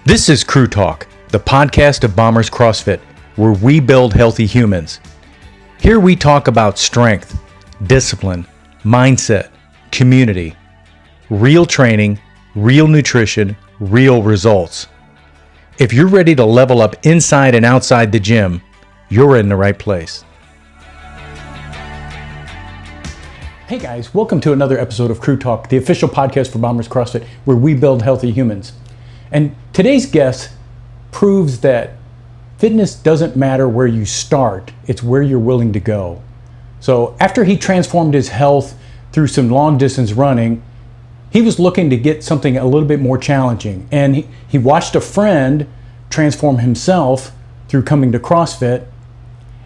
This is Crew Talk, the podcast of Bombers CrossFit, where we build healthy humans. Here we talk about strength, discipline, mindset, community, real training, real nutrition, real results. If you're ready to level up inside and outside the gym, you're in the right place. Hey guys, welcome to another episode of Crew Talk, the official podcast for Bombers CrossFit, where we build healthy humans. And today's guest proves that fitness doesn't matter where you start, it's where you're willing to go. So after he transformed his health through some long distance running, he was looking to get something a little bit more challenging. And he watched a friend transform himself through coming to CrossFit.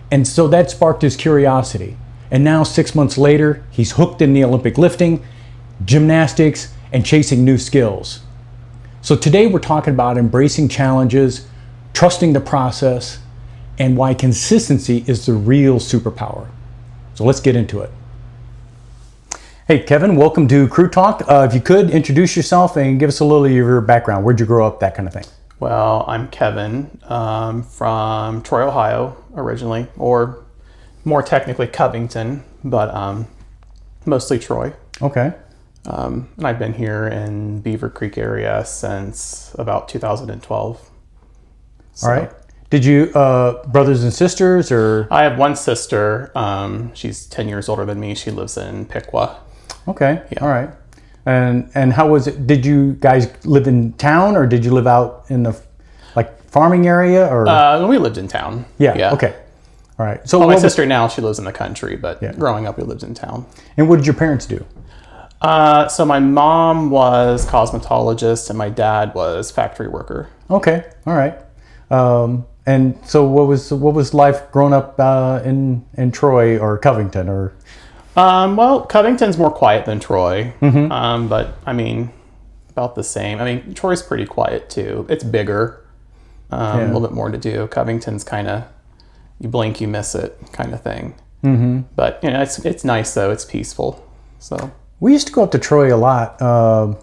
And so that sparked his curiosity. And now 6 months later, he's hooked in the Olympic lifting, gymnastics, and chasing new skills. So today we're talking about embracing challenges, trusting the process, and why consistency is the real superpower. So let's get into it. Hey Kevin, welcome to Crew Talk. If you could introduce yourself and give us a little of your background. Where'd you grow up, that kind of thing? Well, I'm Kevin from Troy, Ohio originally, or more technically Covington, but mostly Troy. Okay. And I've been here in Beaver Creek area since about 2012. So, all right. Did you, brothers and sisters, or? I have one sister. She's 10 years older than me. She lives in Piqua. Okay. Yeah. All right. And how was it? Did you guys live in town, or did you live out in the farming area, or? We lived in town. Yeah. Okay. All right. So my sister now, she lives in the country, but growing up we lived in town. And what did your parents do? So my mom was cosmetologist and my dad was factory worker. Okay. All right. And so what was life growing up in Troy or Covington, or? Well, Covington's more quiet than Troy. Mm-hmm. But I mean, about the same. I mean, Troy's pretty quiet too. It's bigger, a little bit more to do. Covington's kind of, you blink, you miss it kind of thing. Mm-hmm. But you know, it's nice though. It's peaceful. So we used to go up to Troy a lot. For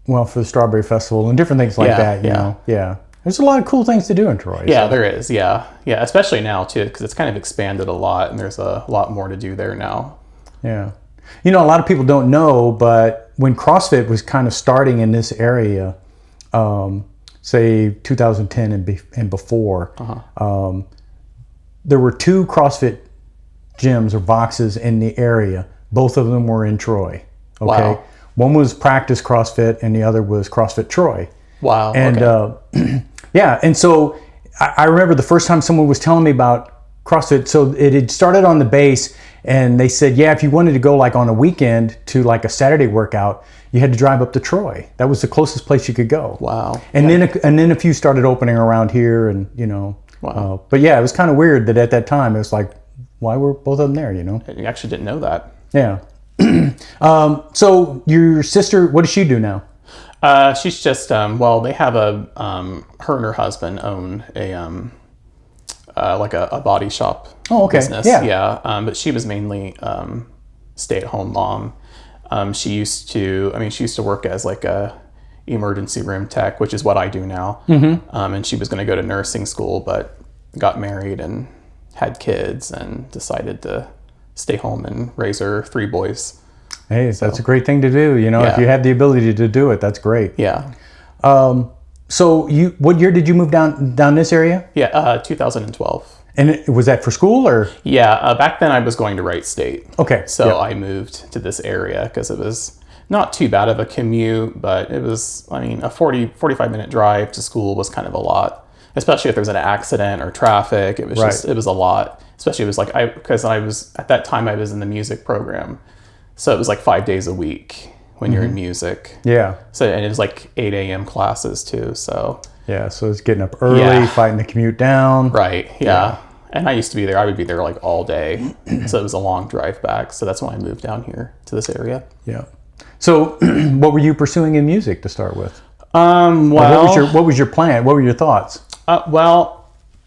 the Strawberry Festival and different things like that. You know? Yeah. There's a lot of cool things to do in Troy. Yeah, there is. Yeah. Especially now too, because it's kind of expanded a lot, and there's a lot more to do there now. Yeah. You know, a lot of people don't know, but when CrossFit was kind of starting in this area, say 2010 and before, there were two CrossFit gyms or boxes in the area. Both of them were in Troy. Okay. Wow. One was Practice CrossFit and the other was CrossFit Troy. Wow. And okay. And so I remember the first time someone was telling me about CrossFit. So it had started on the base, and they said, if you wanted to go on a weekend to a Saturday workout, you had to drive up to Troy. That was the closest place you could go. Wow. And then a few started opening around here, and Wow. But it was kind of weird that at that time it was why were both of them there? I actually didn't know that. Yeah. So your sister, what does she do now? She's just they have her and her husband own a body shop. Oh, okay. Business. Yeah. But she was mainly stay-at-home mom. She used to work as a emergency room tech, which is what I do now. Mm-hmm. And she was going to go to nursing school, but got married and had kids and decided to stay home and raise her 3 boys. Hey, that's a great thing to do. If you have the ability to do it, that's great. Yeah. So what year did you move down this area? Yeah, 2012. And was that for school, or? Yeah, back then I was going to Wright State. Okay. So I moved to this area because it was not too bad of a commute, but it was, a 45 minute drive to school was kind of a lot, especially if there's an accident or traffic. It was it was a lot, especially it was because I was, at that time I was in the music program. So it was 5 days a week when you're in music. Yeah. So, and it was 8 a.m. classes too. So yeah, so it's getting up early, fighting the commute down. Right. Yeah. And I used to be there. I would be there all day. So it was a long drive back. So that's why I moved down here to this area. Yeah. So what were you pursuing in music to start with? What was your plan? What were your thoughts?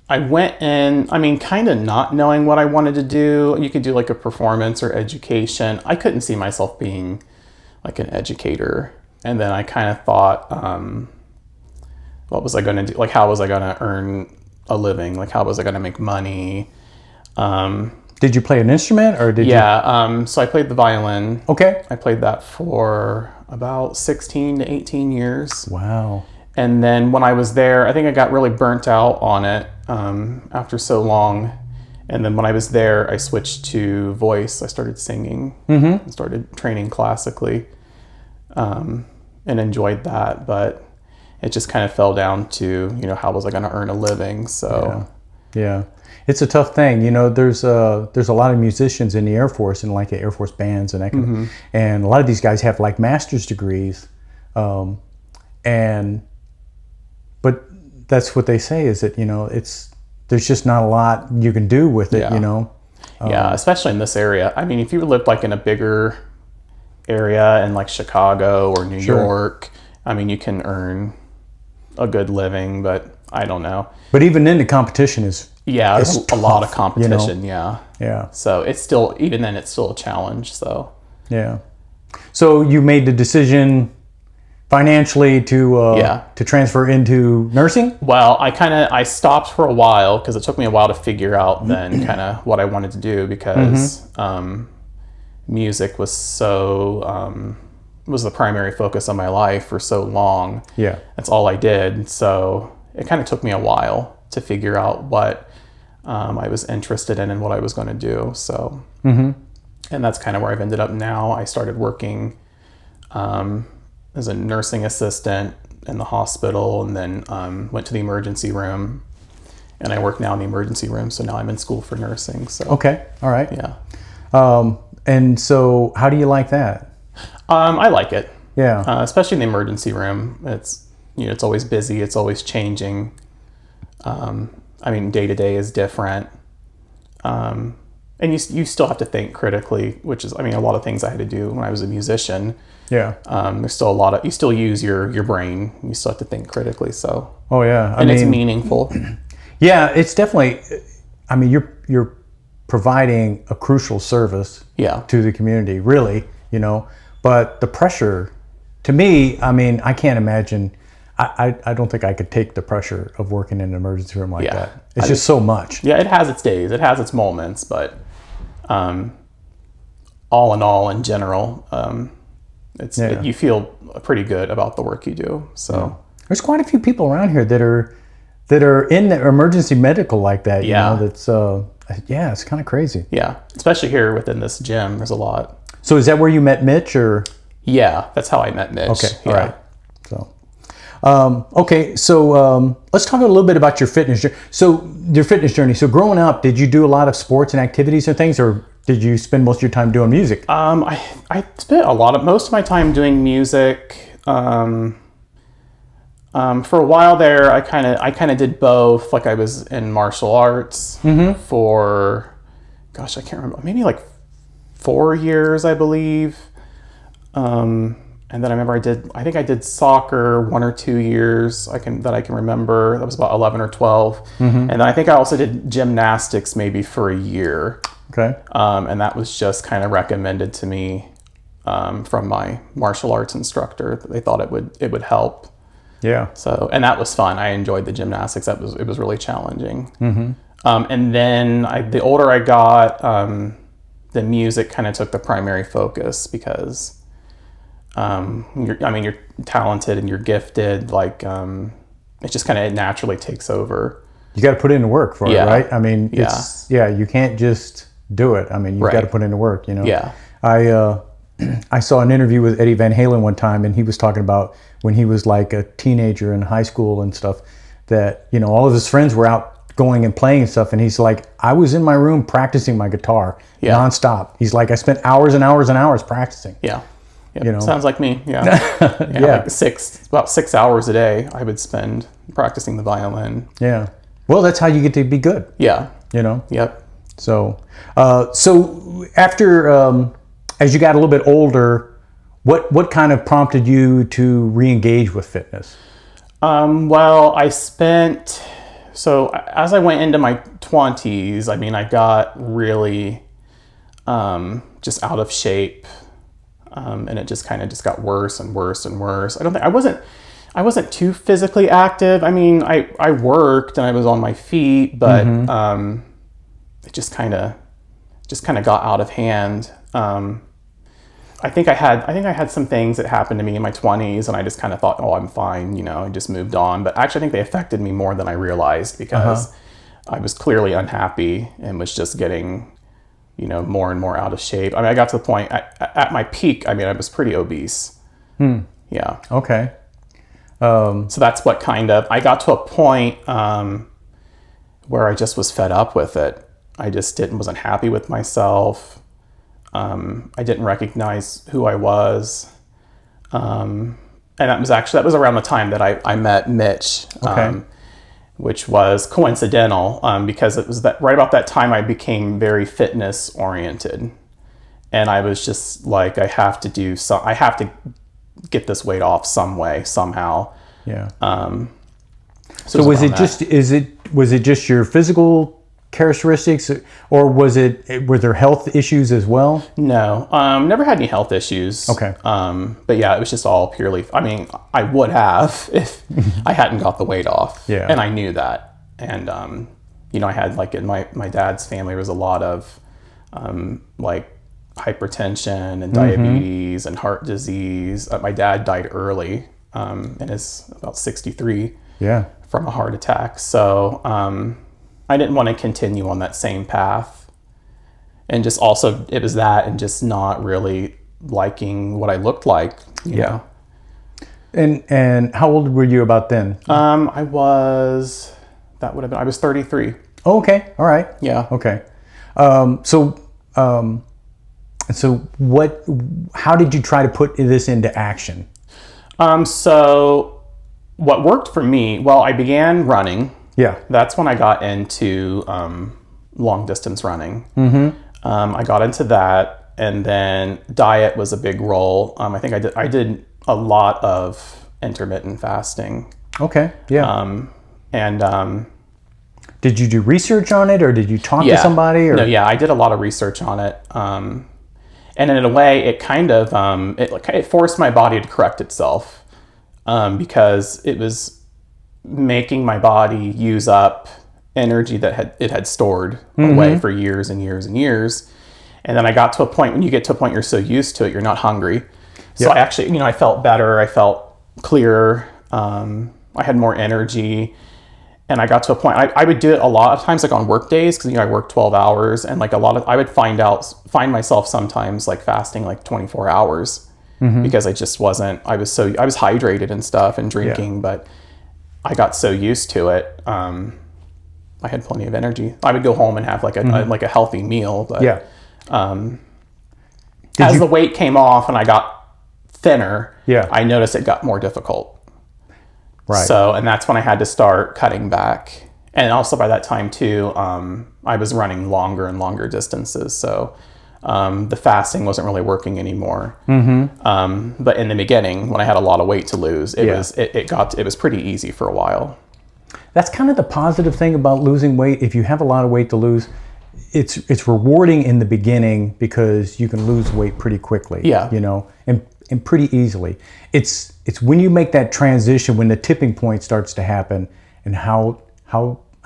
I went in, kind of not knowing what I wanted to do. You could do a performance or education. I couldn't see myself being an educator. And then I kind of thought, what was I going to do? Like, how was I going to earn a living? Like, how was I going to make money? Did you play an instrument or did you? Yeah. So I played the violin. Okay. I played that for about 16 to 18 years. Wow. And then when I was there, I think I got really burnt out on it after so long. And then when I was there, I switched to voice. I started singing and started training classically and enjoyed that. But it just kind of fell down to, how was I going to earn a living? So, yeah. It's a tough thing. There's a lot of musicians in the Air Force and like the Air Force bands and that kind of, and a lot of these guys have like master's degrees. But that's what they say is that, there's just not a lot you can do with it, Yeah, especially in this area. I mean, if you lived like in a bigger area in like Chicago or New York, I mean, you can earn a good living, but I don't know. But even then the competition is there's a lot of competition, Yeah. So it's still, even then it's still a challenge, so. Yeah. So you made the decision financially to transfer into nursing? Well, I stopped for a while because it took me a while to figure out then kind of what I wanted to do because music was was the primary focus of my life for so long. Yeah. That's all I did. So it kind of took me a while to figure out what I was interested in and what I was going to do. So, and that's kind of where I've ended up now. I started working as a nursing assistant in the hospital, and then went to the emergency room, and I work now in the emergency room. So now I'm in school for nursing. So okay, all right, yeah. And so, how do you like that? I like it. Yeah, especially in the emergency room. It's it's always busy. It's always changing. I mean, day to day is different. And you still have to think critically, which is, I mean, a lot of things I had to do when I was a musician. Yeah. There's still a lot of, you still use your brain. You still have to think critically. So. Oh yeah. I mean, it's meaningful. Yeah, it's definitely, I mean, you're providing a crucial service to the community, really, but the pressure, to me, I mean, I can't imagine, I don't think I could take the pressure of working in an emergency room like that. It's just so much. Yeah, it has its days, it has its moments, but all in all, in general, you feel pretty good about the work you do. So there's quite a few people around here that are in the emergency medical like that. You know, that's it's kind of crazy. Yeah, especially here within this gym, there's a lot. So is that where you met Mitch, or? Yeah, that's how I met Mitch. Okay, all right. So, let's talk a little bit about your fitness journey. So, your fitness journey. So, growing up, did you do a lot of sports and activities and things, or did you spend most of your time doing music? I spent most of my time doing music. For a while there, I kind of did both. Like I was in martial arts for, gosh, I can't remember, maybe like 4 years, I believe. And then I remember I think I did soccer 1 or 2 years that I can remember. That was about 11 or 12. And then I think I also did gymnastics maybe for a year. Okay. And that was just kind of recommended to me from my martial arts instructor. They thought it would help. Yeah. So, and that was fun. I enjoyed the gymnastics. It was really challenging. And then the older I got, the music kind of took the primary focus because you're talented and you're gifted. Like it just kind of naturally takes over. You got to put in the work for it, right? I mean, you can't just do it. I mean, you've got to put in the work. Yeah. I saw an interview with Eddie Van Halen one time, and he was talking about when he was like a teenager in high school and stuff, that all of his friends were out going and playing and stuff, and he's like, I was in my room practicing my guitar nonstop. He's like, I spent hours and hours and hours practicing. Yeah. Sounds like me. Yeah. Like about 6 hours a day I would spend practicing the violin. Yeah. Well, that's how you get to be good. Yeah. Yep. So after as you got a little bit older, what kind of prompted you to re-engage with fitness? Well, as I went into my 20s, I mean, I got really just out of shape. And it just kind of got worse and worse and worse. I I wasn't too physically active. I mean, I worked and I was on my feet, but it just kind of got out of hand. I think I had some things that happened to me in my 20s, and I just kind of thought, oh, I'm fine, and just moved on. But actually, I think they affected me more than I realized, because I was clearly unhappy and was just getting, more and more out of shape. I mean, I got to the point at my peak. I mean, I was pretty obese. Yeah. Okay. So that's what I got to a point where I just was fed up with it. I just wasn't happy with myself. I didn't recognize who I was. And that was around the time that I met Mitch, which was coincidental, because it was right about that time I became very fitness oriented. And I was just like, I have to get this weight off some way, somehow. Yeah. So was it just your physical characteristics, or were there health issues as well? No, never had any health issues. Okay. But yeah, it was just all purely, I mean, I would have if I hadn't got the weight off. Yeah. And I knew that. And, I had, like, in my dad's family, there was a lot of, like, hypertension and diabetes and heart disease. My dad died early, and is about 63 from a heart attack. So, I didn't want to continue on that same path. And just also, it was that, and just not really liking what I looked like, you know. And how old were you about then? I was 33. Oh, okay. All right. Yeah. Okay. So how did you try to put this into action? So what worked for me, well, I began running. Yeah. That's when I got into long distance running. I got into that, and then diet was a big role. I think I did a lot of intermittent fasting. Okay. Yeah. And did you do research on it, or did you talk to somebody? Or? No, yeah, I did a lot of research on it. And in a way, it kind of it forced my body to correct itself, because it was making my body use up energy that it had stored away for years and years and years. And then I got to a point, when you get to a point you're so used to it, you're not hungry. So I actually, I felt better. I felt clearer. I had more energy. And I got to a point, I would do it a lot of times, like on work days, because I worked 12 hours, and like I would find myself sometimes like fasting like 24 hours because I just wasn't, I was hydrated and stuff and drinking, but I got so used to it. I had plenty of energy. I would go home and have like a healthy meal, but as the weight came off and I got thinner, I noticed it got more difficult. Right. So, and that's when I had to start cutting back. And also by that time too, I was running longer and longer distances. So the fasting wasn't really working anymore. But in the beginning, when I had a lot of weight to lose, it was pretty easy for a while. That's kind of the positive thing about losing weight. If you have a lot of weight to lose, it's rewarding in the beginning, because you can lose weight pretty quickly. Yeah. And pretty easily. It's when you make that transition, when the tipping point starts to happen, and how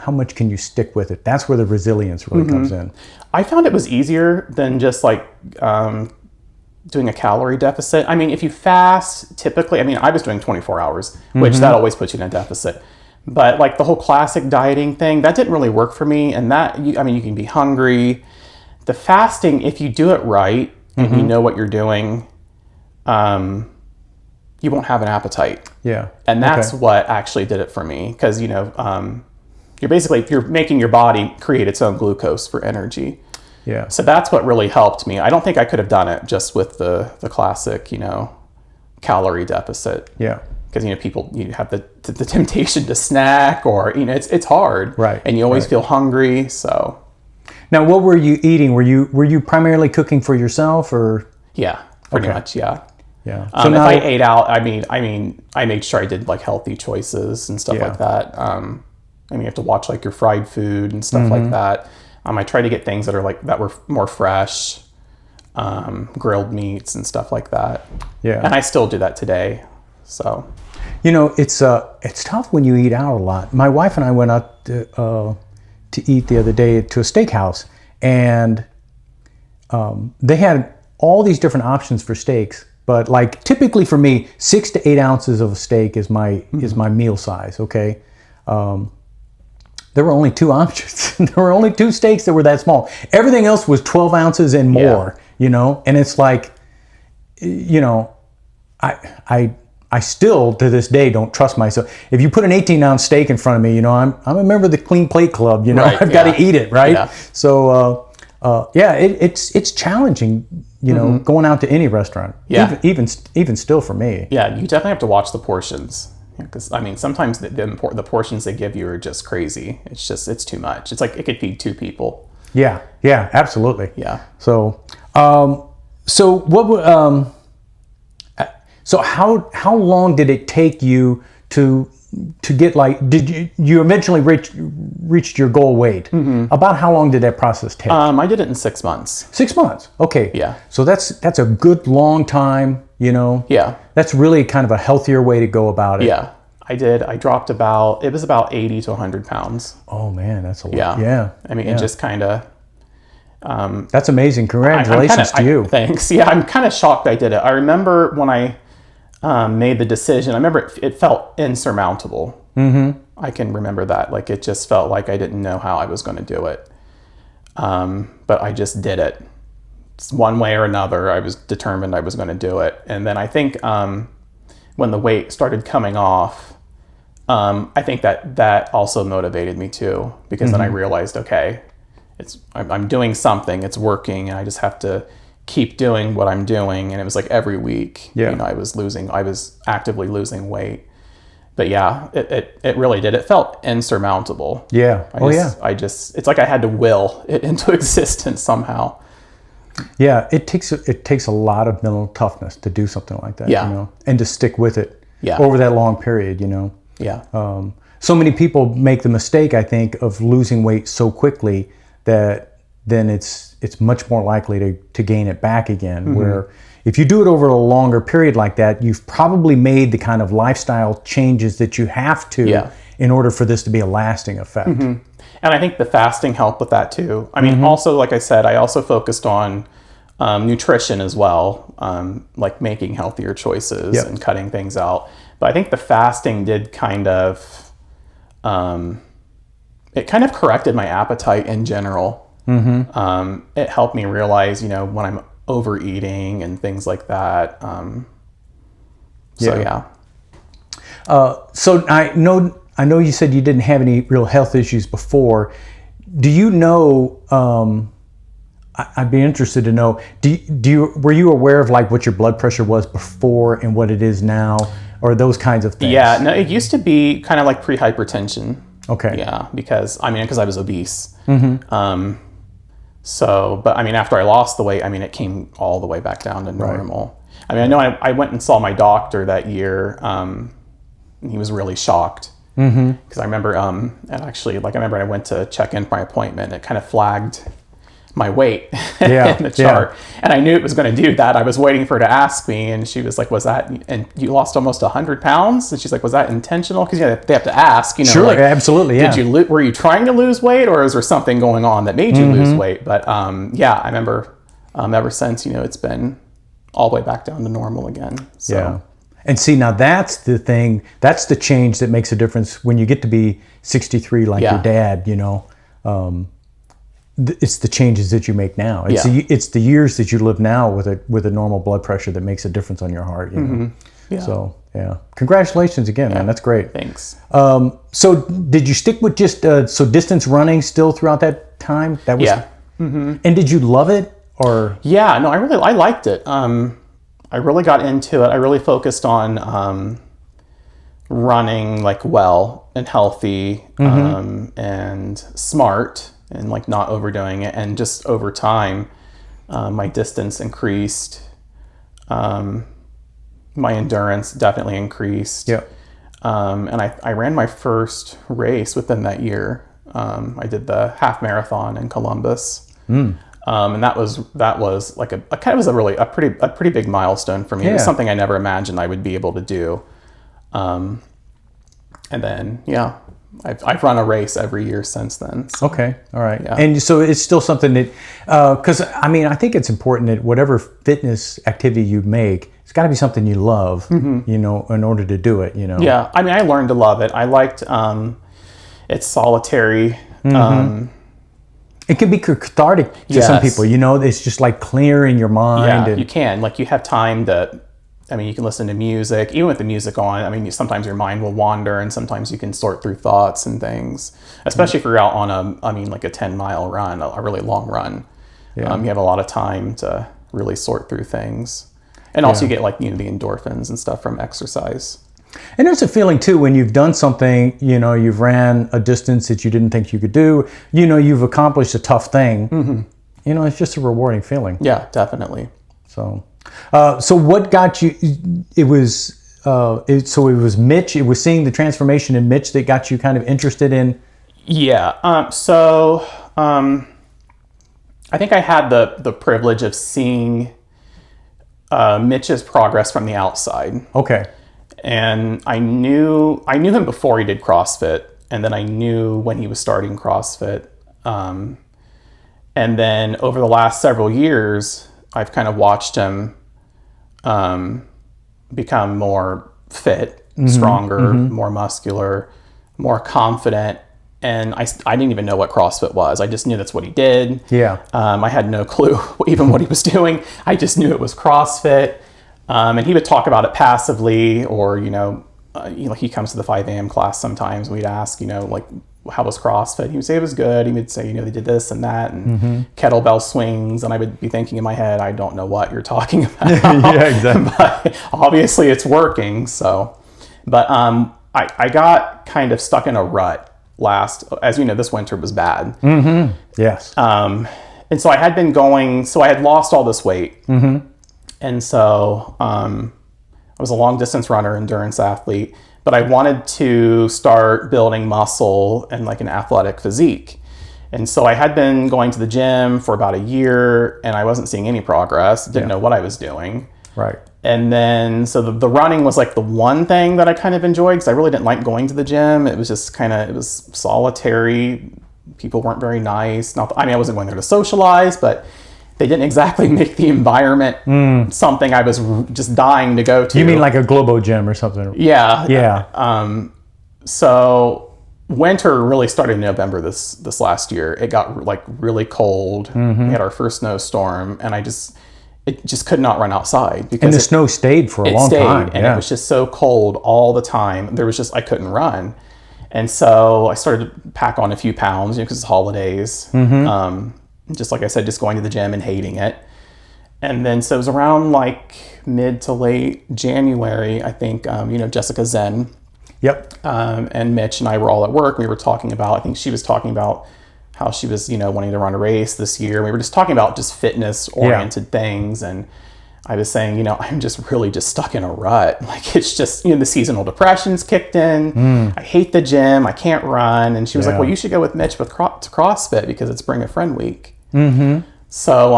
much can you stick with it? That's where the resilience really comes in. I found it was easier than just like doing a calorie deficit. I mean, if you fast, typically, I was doing 24 hours, which that always puts you in a deficit. But like the whole classic dieting thing, that didn't really work for me. And you can be hungry. The fasting, if you do it right and you know what you're doing, you won't have an appetite. Yeah. And that's what actually did it for me. Because, you're making your body create its own glucose for energy. Yeah. So that's what really helped me. I don't think I could have done it just with the classic, calorie deficit. Yeah. Because, people, you have the temptation to snack, or, it's hard. Right. And you always feel hungry. So. Now, what were you eating? Were you primarily cooking for yourself, or? Yeah, pretty much. Yeah. Yeah. So if I ate out, I made sure I did like healthy choices and stuff like that. You have to watch like your fried food and stuff like that. I try to get things that were more fresh, grilled meats and stuff like that. Yeah. And I still do that today. So. it's tough when you eat out a lot. My wife and I went out to eat the other day to a steakhouse, and they had all these different options for steaks. But like typically for me, 6 to 8 ounces of a steak is my meal size. Okay. There were only 2 options. There were only 2 steaks that were that small. Everything else was 12 ounces and more. And it's like, I still to this day don't trust myself. If you put an 18-ounce steak in front of me, I'm a member of the Clean Plate Club. Right, I've got to eat it, right? Yeah. So it's challenging. Going out to any restaurant. Yeah. Even still for me. Yeah, you definitely have to watch the portions. Because sometimes the portions they give you are just crazy. It's too much. It's like it could feed 2 people. Yeah, absolutely. Yeah. So, so how long did it take you to get did you eventually reached your goal weight? About how long did that process take? I did it in 6 months. 6 months. Okay. Yeah. So that's a good long time. Yeah. That's really kind of a healthier way to go about it. Yeah. I dropped about 80 to 100 pounds. Oh man, that's a lot. Yeah. Yeah. It just kind of. That's amazing. Congratulations to you. Thanks. Yeah, I'm kind of shocked I did it. I remember when I made the decision, I remember it felt insurmountable. I can remember that. Like it just felt like I didn't know how I was going to do it. But I just did it. One way or another, I was determined I was going to do it. And then I think when the weight started coming off, I think that also motivated me too, because then I realized, okay, I'm doing something, it's working, and I just have to keep doing what I'm doing. And it was like every week, I was actively losing weight. But yeah, it really did. It felt insurmountable. Yeah. It's like I had to will it into existence somehow. Yeah, it takes a lot of mental toughness to do something like that. Yeah. And to stick with it. Yeah. Over that long period. Yeah. So many people make the mistake, I think, of losing weight so quickly that then it's much more likely to gain it back again. Where if you do it over a longer period like that, you've probably made the kind of lifestyle changes that you have to in order for this to be a lasting effect. And I think the fasting helped with that too. Also, like I said, I also focused on nutrition as well, like making healthier choices and cutting things out. But I think the fasting did kind of corrected my appetite in general. It helped me realize, when I'm overeating and things like that. So I know you said you didn't have any real health issues before. Do you know? I'd be interested to know. Were you aware of like what your blood pressure was before and what it is now, or those kinds of things? Yeah, no, it used to be kind of like pre-hypertension. Okay. Yeah, because I was obese. But after I lost the weight, it came all the way back down to normal. Right. I know I went and saw my doctor that year. And he was really shocked because I remember, and actually, I remember I went to check in for my appointment. And it kind of flagged my weight in the chart, and I knew it was going to do that. I was waiting for her to ask me, and she was like, "Was that? And you lost almost 100 pounds?" And she's like, "Was that intentional?" Because they have to ask. Sure, absolutely. Yeah. Were you trying to lose weight, or is there something going on that made you lose weight? But I remember ever since, it's been all the way back down to normal again. So. Yeah. And see, now that's the thing. That's the change that makes a difference when you get to be 63, like your dad. It's the changes that you make now. It's the years that you live now with a normal blood pressure that makes a difference on your heart. Yeah. So congratulations again, man. That's great. Thanks. So did you stick with just distance running still throughout that time? That was. Yeah. And did you love it or? Yeah. No, I liked it. I really got into it. I really focused on running well and healthy and smart. And not overdoing it, and just over time, my distance increased. My endurance definitely increased. Yeah. And I ran my first race within that year. I did the half marathon in Columbus, and that was like a pretty big milestone for me. It was something I never imagined I would be able to do. And then, yeah, I've run a race every year since then. So. Okay. All right. Yeah. And so it's still something that, because I mean, I think it's important that whatever fitness activity you make, it's got to be something you love, you know, in order to do it, you know. Yeah. I mean, I learned to love it. I liked, it's solitary. It can be cathartic to some people, you know, it's just like clearing your mind. Yeah, And, you can. Like, you have time to, I mean, you can listen to music, even with the music on. I mean, sometimes your mind will wander, and sometimes you can sort through thoughts and things, especially if you're out on like a 10-mile run, a really long run. You have a lot of time to really sort through things. And also you get like, you know, the endorphins and stuff from exercise. And there's a feeling too, when you've done something, you know, you've ran a distance that you didn't think you could do, you know, you've accomplished a tough thing, you know, it's just a rewarding feeling. Yeah, definitely. So, so what got you, it was Mitch, it was seeing the transformation in Mitch that got you kind of interested in. Yeah. I think I had the privilege of seeing Mitch's progress from the outside. Okay. And I knew him before he did CrossFit, and then I knew when he was starting CrossFit. And then over the last several years, I've kind of watched him become more fit, stronger, more muscular, more confident. And I didn't even know what CrossFit was. I just knew that's what he did. Yeah. I had no clue even what he was doing. I just knew it was CrossFit. And he would talk about it passively, or, you know, he comes to the 5 a.m. class sometimes, and we'd ask, you know, like, how was CrossFit? He would say it was good. He would say, you know, they did this and that, and kettlebell swings. And I would be thinking in my head, I don't know what you're talking about. Yeah, exactly. But obviously it's working. So, but I got kind of stuck in a rut as you know, this winter was bad. Yes. And so I had lost all this weight. And so I was a long distance runner, endurance athlete, but I wanted to start building muscle and like an athletic physique. And so I had been going to the gym for about a year, and I wasn't seeing any progress, didn't know what I was doing. Right. And then, so the running was like the one thing that I kind of enjoyed, because I really didn't like going to the gym. It was just it was solitary. People weren't very nice. I wasn't going there to socialize, but they didn't exactly make the environment something I was just dying to go to. You mean like a Globo gym or something? Yeah. Yeah. So winter really started in November this last year. It got like really cold. We had our first snowstorm, and it just could not run outside. Because and the snow stayed for a long time. And it was just so cold all the time. I couldn't run. And so I started to pack on a few pounds, you know, because it's holidays. Just like I said, just going to the gym and hating it. And then, so it was around like mid to late January, I think, you know, Jessica Zen. Yep. And Mitch and I were all at work. We were talking about, I think she was talking about how she was, you know, wanting to run a race this year. We were just talking about just fitness oriented things. And I was saying, you know, I'm just really just stuck in a rut. Like, it's just, you know, the seasonal depression's kicked in. I hate the gym. I can't run. And she was like, well, you should go with Mitch to CrossFit, because it's Bring a Friend Week. So,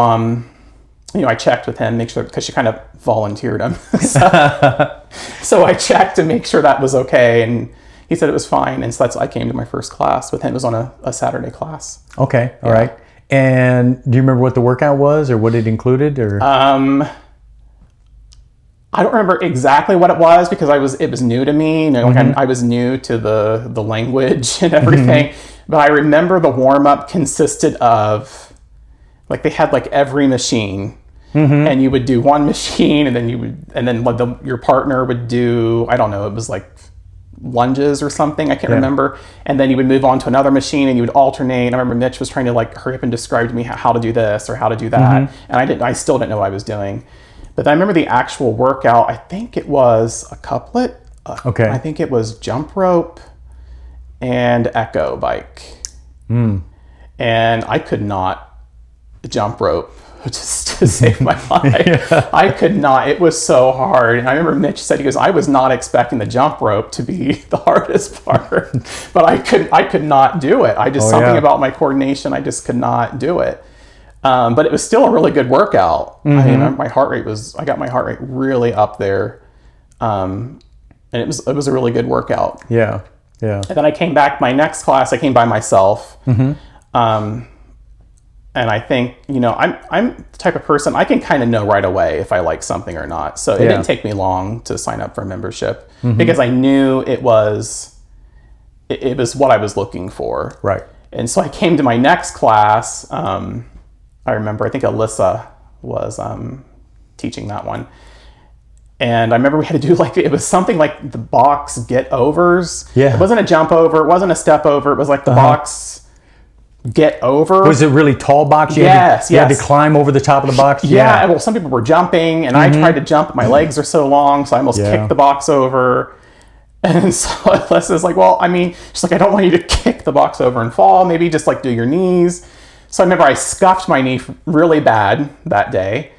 you know, I checked with him, make sure, because she kind of volunteered him. So I checked to make sure that was okay. And he said it was fine. And so I came to my first class with him. It was on a Saturday class. Okay. All right. And do you remember what the workout was, or what it included, or? I don't remember exactly what it was, because it was new to me. You know, like I was new to the language and everything. But I remember the warm up consisted of, like, they had like every machine, and you would do one machine, and then your partner would do, I don't know, it was like lunges or something, I can't remember. And then you would move on to another machine, and you would alternate. I remember Mitch was trying to like hurry up and describe to me how to do this or how to do that, and I still didn't know what I was doing. But I remember the actual workout. I think it was a couplet. I think it was jump rope and echo bike. And I could not jump rope, just to save my life. I could not. It was so hard. And I remember Mitch said, he goes, I was not expecting the jump rope to be the hardest part, but I could not do it. Something about my coordination, I just could not do it. But it was still a really good workout. I mean, I got my heart rate really up there. and it was a really good workout. Yeah. Yeah. And then I came back, my next class, I came by myself. And I think, you know, I'm the type of person, I can kind of know right away if I like something or not. So it didn't take me long to sign up for a membership because I knew it was what I was looking for. Right. And so I came to my next class. I remember, I think Alyssa was teaching that one. And I remember we had to do it was something like the box get overs. Yeah. It wasn't a jump over. It wasn't a step over. It was like the box get over. Was it really tall box? You had to climb over the top of the box? Yeah. Well, some people were jumping and I tried to jump, but my legs are so long. So I almost kicked the box over. And so Alyssa's like, well, I mean, she's like, I don't want you to kick the box over and fall. Maybe just do your knees. So I remember I scuffed my knee really bad that day.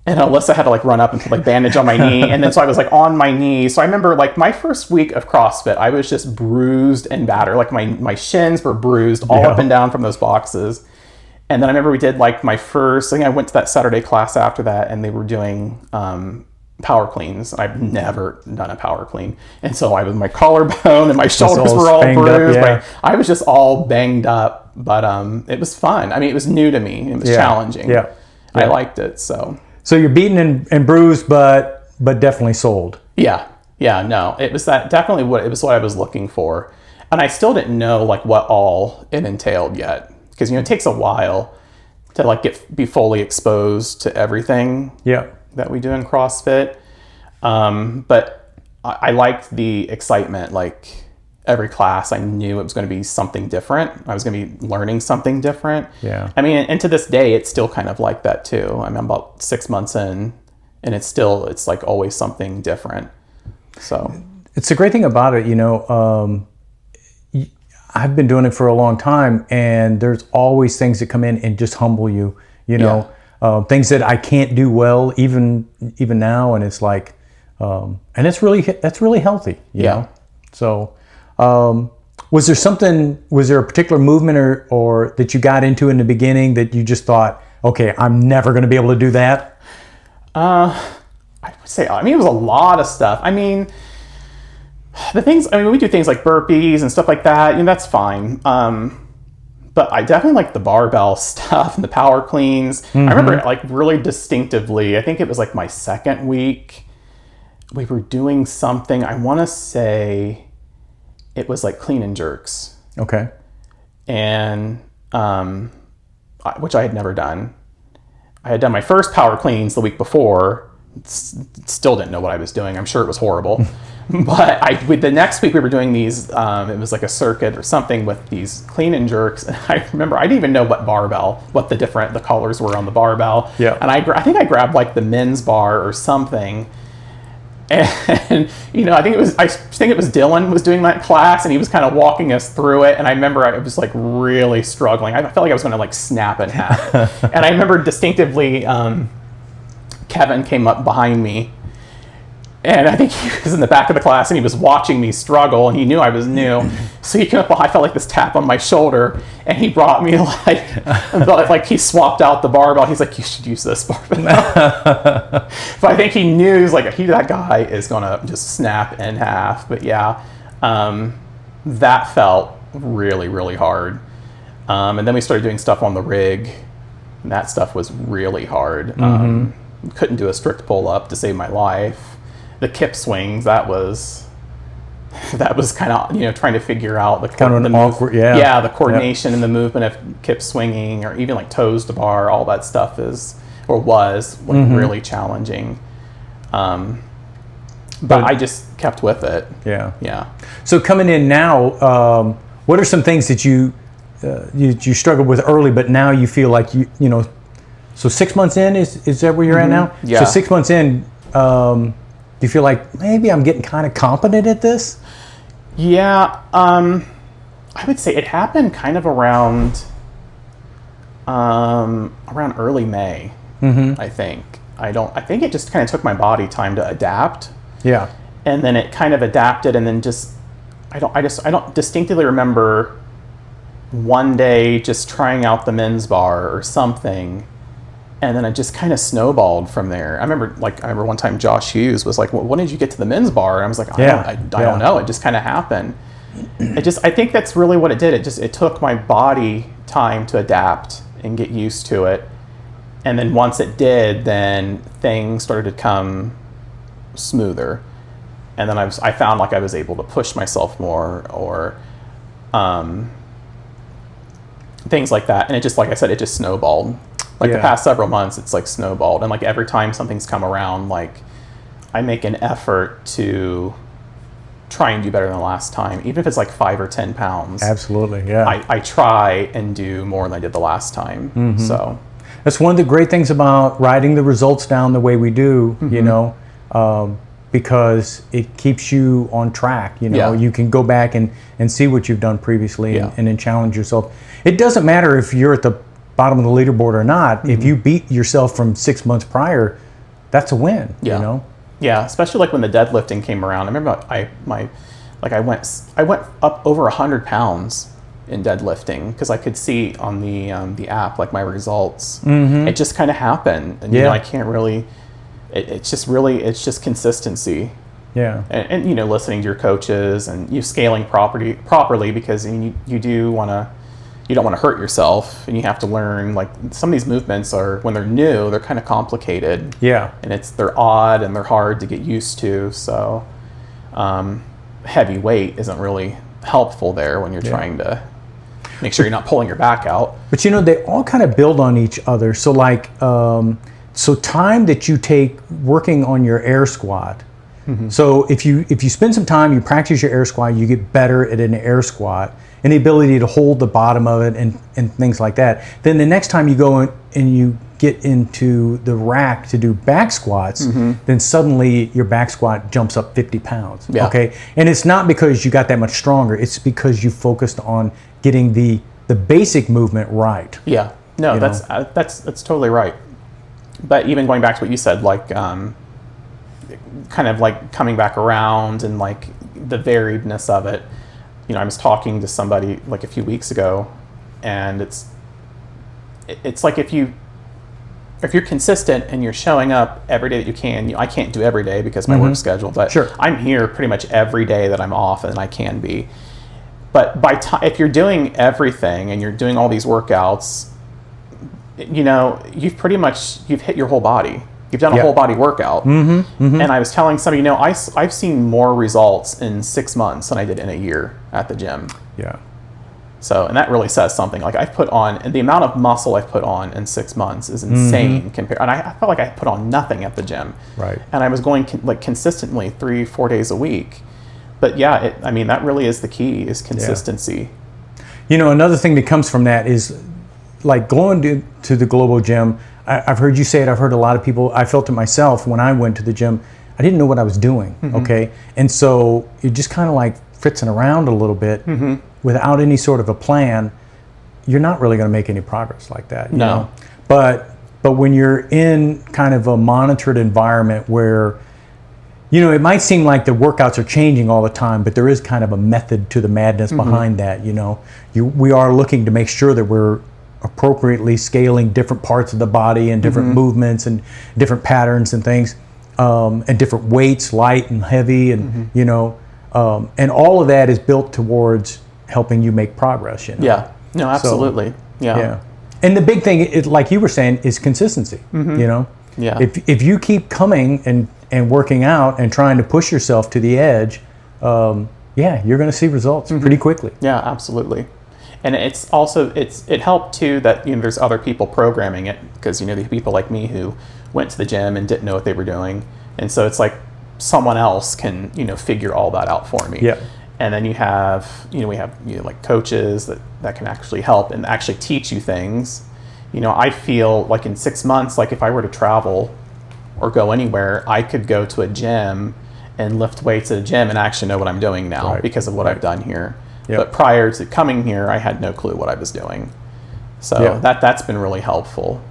And Alyssa had to run up and put bandage on my knee. And then so I was on my knee. So I remember my first week of CrossFit, I was just bruised and battered. My shins were bruised all up and down from those boxes. And then I remember we did my first, I think I went to that Saturday class after that and they were doing power cleans. I've never done a power clean. And so my collarbone and my shoulders were all bruised. I was just all banged up, but it was fun. I mean, it was new to me. It was challenging. Yeah. I liked it. So you're beaten and bruised, but definitely sold. Yeah. No, it was definitely what I was looking for. And I still didn't know what all it entailed yet. Because, it takes a while to be fully exposed to everything that we do in CrossFit. But I liked the excitement. Every class, I knew it was going to be something different. I was going to be learning something different. Yeah. I mean, and to this day, it's still kind of like that too. I'm about 6 months in, and it's always something different. So it's the great thing about it, I've been doing it for a long time, and there's always things that come in and just humble you. Things that I can't do well even now, and it's and that's really healthy. You know? So. Was there a particular movement or that you got into in the beginning that you just thought, okay, I'm never going to be able to do that? I would say, it was a lot of stuff. I mean, we do things like burpees and stuff like that, that's fine. But I definitely like the barbell stuff and the power cleans. I remember really distinctively, I think it was my second week, we were doing something, I want to say, it was clean and jerks. Okay. And, which I had never done. I had done my first power cleans the week before. Still didn't know what I was doing. I'm sure it was horrible. But the next week we were doing these, it was a circuit or something with these clean and jerks. And I remember, I didn't even know what the colors were on the barbell. Yeah. And I think I grabbed the men's bar or something. And I think it was Dylan was doing that class, and he was kind of walking us through it. And I remember I was really struggling. I felt like I was going to snap in half. And I remember distinctively, Kevin came up behind me, and I think he was in the back of the class, and he was watching me struggle, and he knew I was new. So he came up, I felt this tap on my shoulder, and he brought me he swapped out the barbell. He's like, you should use this barbell. But I think he knew, that guy is going to just snap in half. But yeah, that felt really, really hard. And then we started doing stuff on the rig, and that stuff was really hard. Couldn't do a strict pull-up to save my life. The kip swings, that was kind of, trying to figure out the coordination and the movement of kip swinging, or even toes to bar. All that stuff was really challenging. But I just kept with it. Yeah. So coming in now, what are some things that you struggled with early, but now you feel like so 6 months in, is that where you're at now? Yeah. So 6 months in, do you feel like maybe I'm getting kind of competent at this? Yeah, I would say it happened kind of around early May. I think. I think it just kind of took my body time to adapt. Yeah. And then it kind of adapted, and then I don't distinctly remember one day just trying out the men's bar or something, And then it just kind of snowballed from there. I remember one time Josh Hughes was like, well, when did you get to the men's bar? And I was like, I don't know. It just kind of happened. I think that's really what it did. It took my body time to adapt and get used to it. And then once it did, then things started to come smoother. And then I found like I was able to push myself more, or things like that. And it just, like I said, it just snowballed. Like the past several months, it's like snowballed. And like every time something's come around, like I make an effort to try and do better than the last time, even if it's like 5 or 10 pounds. Absolutely, yeah. I try and do more than I did the last time. So that's one of the great things about writing the results down the way we do, you know, because it keeps you on track. You know, you can go back and see what you've done previously and then challenge yourself. It doesn't matter if you're at the bottom of the leaderboard or not. If you beat yourself from 6 months prior, that's a win. You know. Yeah, especially like when the deadlifting came around. I remember I went up over 100 pounds in deadlifting because I could see on the app like my results. It just kind of happened, and you know, I can't really. It's just consistency. Yeah, and you know, listening to your coaches and you scaling properly because you don't want to hurt yourself, and you have to learn, like, some of these movements are, when they're new, they're kind of complicated. Yeah. And they're odd and they're hard to get used to. So heavy weight isn't really helpful there when you're trying to make sure you're not pulling your back out. But you know, they all kind of build on each other. So like, so time that you take working on your air squat. So if you spend some time, you practice your air squat, you get better at an air squat and the ability to hold the bottom of it and things like that. Then the next time you go in and you get into the rack to do back squats, then suddenly your back squat jumps up 50 pounds. Yeah. Okay, and it's not because you got that much stronger. It's because you focused on getting the basic movement right. Yeah. No, that's totally right. But even going back to what you said, like kind of like coming back around and like the variedness of it. You know, I was talking to somebody like a few weeks ago, and it's like if you're consistent and you're showing up every day that you can. I can't do every day because of my work schedule, but I'm here pretty much every day that I'm off, and I can be. But if you're doing everything and you're doing all these workouts, you know, you've hit your whole body. You've done a whole body workout. And I was telling somebody, you know, I've seen more results in 6 months than I did in a year at the gym. Yeah. So, and that really says something. Like, I've put on, and the amount of muscle I've put on in 6 months is insane compared. And I felt like I put on nothing at the gym. Right. And I was going consistently 3-4 days a week. But yeah, I mean, that really is the key, is consistency. Yeah. You know, another thing that comes from that is like going to the Global Gym. I've heard you say it. I've heard a lot of people. I felt it myself when I went to the gym. I didn't know what I was doing. Okay, and so you're just kind of like fritzing around a little bit without any sort of a plan. You're not really going to make any progress like that. You know? But when you're in kind of a monitored environment where, you know, it might seem like the workouts are changing all the time, but there is kind of a method to the madness behind that. You know, we are looking to make sure that we're appropriately scaling different parts of the body and different movements and different patterns and things, and different weights, light and heavy, and you know, and all of that is built towards helping you make progress. You know? Yeah. No, absolutely. So, yeah. And the big thing, like you were saying, is consistency. You know. Yeah. If you keep coming and working out and trying to push yourself to the edge, you're going to see results pretty quickly. Yeah, absolutely. And it's also, it helped too that, you know, there's other people programming it, because, you know, the people like me who went to the gym and didn't know what they were doing. And so it's like someone else can, you know, figure all that out for me. Yeah. And then we have like coaches that can actually help and actually teach you things. You know, I feel like in 6 months, like if I were to travel or go anywhere, I could go to a gym and lift weights at a gym and actually know what I'm doing now because of what I've done here. Yep. But prior to coming here, I had no clue what I was doing. So that's been really helpful.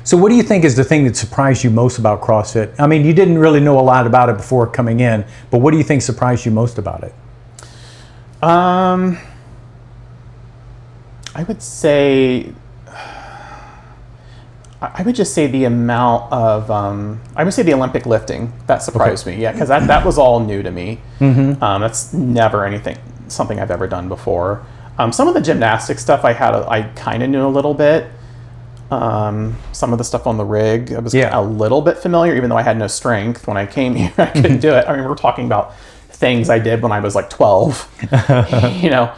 So what do you think is the thing that surprised you most about CrossFit? I mean, you didn't really know a lot about it before coming in, but what do you think surprised you most about it? I would say I would just say the amount of, I would say the Olympic lifting, that surprised me. Yeah, because that was all new to me. That's never something I've ever done before. Some of the gymnastic stuff I kind of knew a little bit. Some of the stuff on the rig, I was a little bit familiar, even though I had no strength when I came here. I couldn't do it. I mean, we're talking about things I did when I was like 12, you know.